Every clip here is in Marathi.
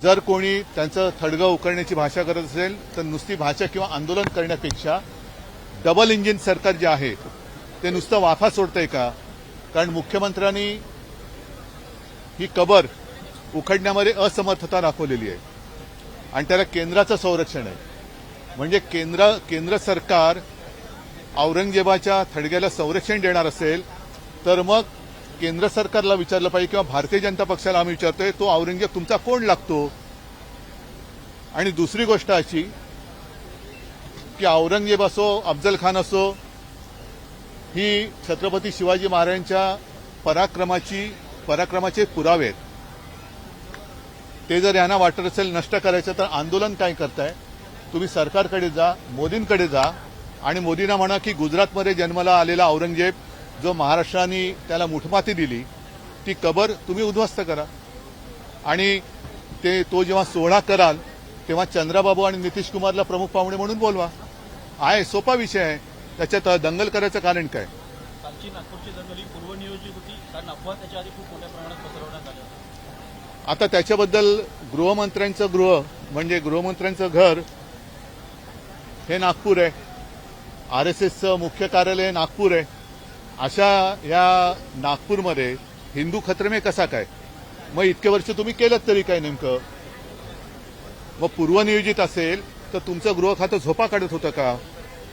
जर कोणी त्यांचं थडगं उकरण्याची भाषा करत असेल तर नुसती भाषा किंवा आंदोलन करण्यापेक्षा डबल इंजिन सरकार जे आहे ते नुसतं वाफा सोडतंय का? कारण मुख्यमंत्र्यांनी ही कबर उखडण्यामध्ये असमर्थता दाखवलेली आहे आणि त्याला केंद्राचं संरक्षण आहे. म्हणजे केंद्र सरकार औरंगजेबाच्या थडग्याला संरक्षण देणार असेल तर मग केंद्र सरकारला विचारलं पाहिजे किंवा भारतीय जनता पक्षाला आम्ही विचारतोय तो औरंगजेब तुमचा कोण लागतो? आणि दुसरी गोष्ट अशी की औरंगजेब असो अफजल खान असो ही छत्रपती शिवाजी महाराजांच्या पराक्रमाचे पुरावे आहेत. ते जर यांना वाटत असेल नष्ट करायचं तर आंदोलन काय करताय? तुम्ही सरकारकडे जा, मोदींकडे जा आणि मोदींना म्हणा की गुजरातमध्ये जन्माला आलेला औरंगजेब जो महाराष्ट्राने त्याला मुठमाती दिली ती कबर तुम्ही उद्ध्वस्त करा आणि तो जेव्हा सोहळा कराल तेव्हा चंद्राबाबू आणि नितीश कुमारला प्रमुख पाहुणे म्हणून बोलवा. आहे सोपा विषय आहे, त्याच्यात दंगल करायचं कारण काय? कालची नागपूरची दंगल ही पूर्वनियोजित होती कारण अफवा त्याच्या आधी खूप मोठ्या प्रमाणात पसरवण्यात आल्या होत्या. आता त्याच्याबद्दल गृहमंत्र्यांचं घर हे नागपूर आहे, आरएसएसचं मुख्य कार्यालय नागपूर आहे. अशा या नागपूरमध्ये हिंदू खतरमे कसा काय? मग इतके वर्ष तुम्ही केलं तरी काय नेमकं? मग पूर्वनियोजित असेल तर तुमचं गृह खातं झोपा काढत होतं का?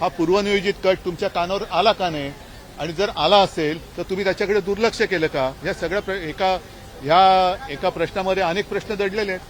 हा पूर्वनियोजित कट तुमच्या कानावर आला का नाही? आणि जर आला असेल तर तुम्ही त्याच्याकडे दुर्लक्ष केलं का? या सगळ्या एका प्रश्नामध्ये अनेक प्रश्न दडलेले आहेत.